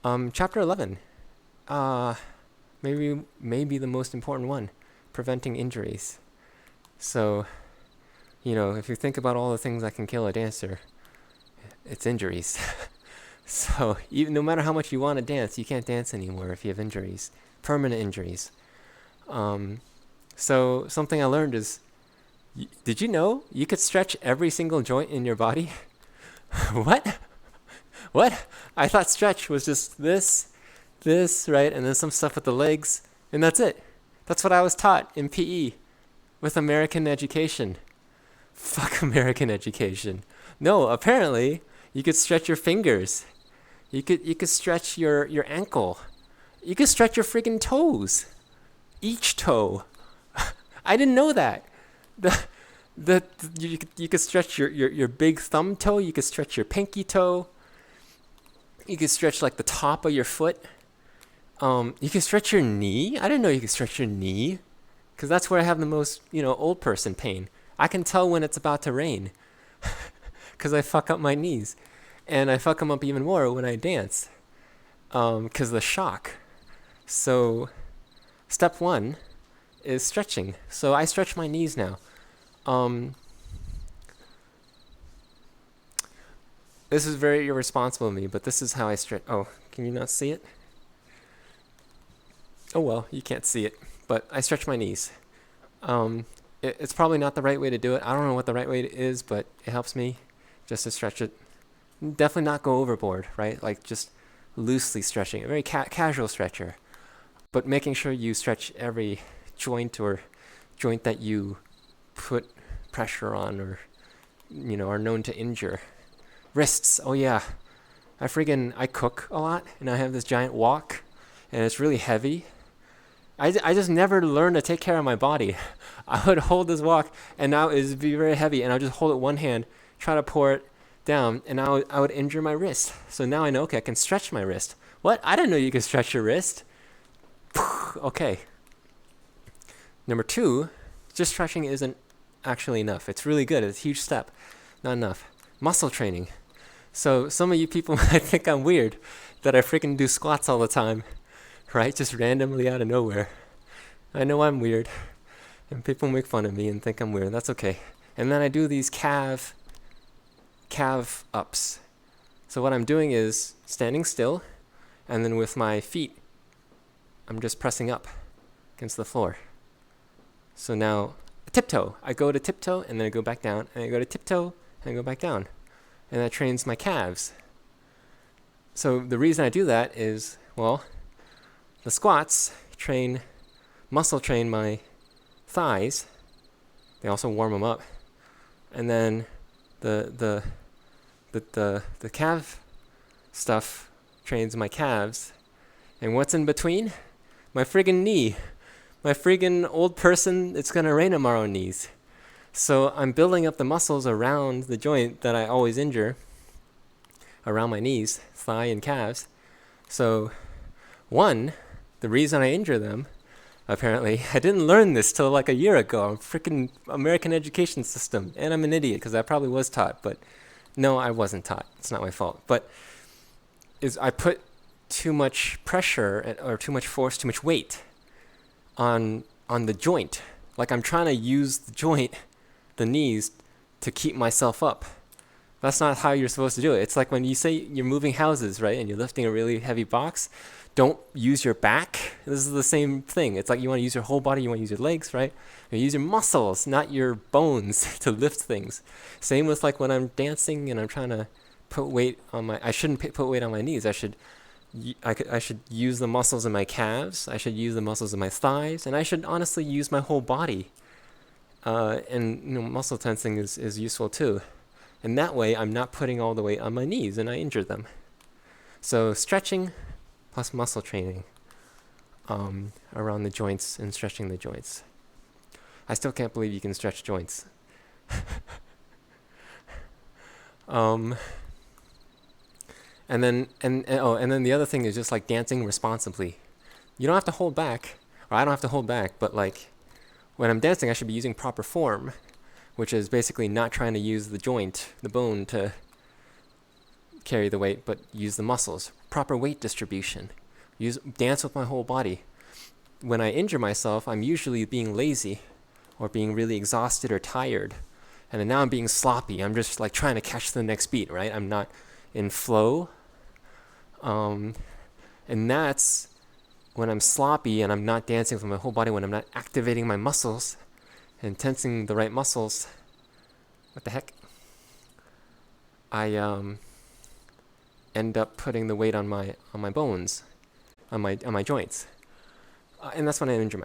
Chapter 11. Uh, maybe the most important one, preventing injuries. So, if you think about all the things that can kill a dancer, it's injuries. So, even no matter how much you want to dance, you can't dance anymore if you have injuries, permanent injuries. Um, so something I learned is, did you know you could stretch every single joint in your body? What? What? I thought stretch was just this, right? And then some stuff with the legs, and that's it. That's what I was taught in PE with American education. Fuck American education. No, apparently you could stretch your fingers. You could stretch your ankle. You could stretch your friggin' toes. Each toe. I didn't know that. The you could stretch your big thumb toe. You could stretch your pinky toe. You could stretch like the top of your foot. You can stretch your knee. I didn't know you could stretch your knee, because that's where I have the most, old person pain. I can tell when it's about to rain, because I fuck up my knees, and I fuck them up even more when I dance, because of the shock. So, step one is stretching. So I stretch my knees now. Um, this is very irresponsible of me, but this is how I stretch. Oh, can you not see it? Oh well, you can't see it, but I stretch my knees. It's probably not the right way to do it. I don't know what the right way is, but it helps me just to stretch it. Definitely not go overboard, right? Like just loosely stretching, a very casual stretcher, but making sure you stretch every joint or joint that you put pressure on, or are known to injure. Wrists. Oh yeah, I cook a lot, and I have this giant wok, and it's really heavy. I just never learned to take care of my body. I would hold this wok, and now it would be very heavy, and I would just hold it one hand, try to pour it down, and I would injure my wrist. So now I know, okay, I can stretch my wrist. What? I didn't know you could stretch your wrist. Okay. Number two, just stretching isn't actually enough. It's really good. It's a huge step. Not enough. Muscle training. So some of you people might think I'm weird that I freaking do squats all the time, right? Just randomly out of nowhere. I know I'm weird, and people make fun of me and think I'm weird. That's okay. And then I do these calf ups. So what I'm doing is standing still, and then with my feet, I'm just pressing up against the floor. So now, tiptoe. I go to tiptoe, and then I go back down, and I go to tiptoe, and I go back down. And that trains my calves. So the reason I do that is, well, the squats muscle train my thighs. They also warm them up. And then the calf stuff trains my calves. And what's in between? My friggin' knee. My friggin' old person, it's gonna rain tomorrow knees. So I'm building up the muscles around the joint that I always injure, around my knees, thigh and calves. So the reason I injure them, apparently, I didn't learn this till like a year ago. I'm freaking American education system, and I'm an idiot because I probably was taught, but no, I wasn't taught. It's not my fault. But is I put too much pressure or too much force, too much weight on the joint. Like I'm trying to use the joint, the knees, to keep myself up. That's not how you're supposed to do it. It's like when you say you're moving houses, right? And you're lifting a really heavy box. Don't use your back. This is the same thing. It's like you want to use your whole body. You want to use your legs, right? You use your muscles, not your bones, to lift things. Same with like when I'm dancing and I'm trying to put weight on I shouldn't put weight on my knees. I should use the muscles in my calves. I should use the muscles in my thighs. And I should honestly use my whole body. And muscle tensing is useful too. And that way, I'm not putting all the weight on my knees and I injure them. So stretching plus muscle training around the joints and stretching the joints. I still can't believe you can stretch joints. And then the other thing is just like dancing responsibly. You don't have to hold back, or I don't have to hold back, but like when I'm dancing, I should be using proper form, which is basically not trying to use the joint, the bone, to carry the weight, but use the muscles. proper weight distribution. Dance with my whole body. When I injure myself, I'm usually being lazy or being really exhausted or tired. And then now I'm being sloppy. I'm just like trying to catch the next beat, right? I'm not in flow. And that's when I'm sloppy and I'm not dancing with my whole body, when I'm not activating my muscles and tensing the right muscles. What the heck? I end up putting the weight on my bones, on my joints, and that's when I injure myself.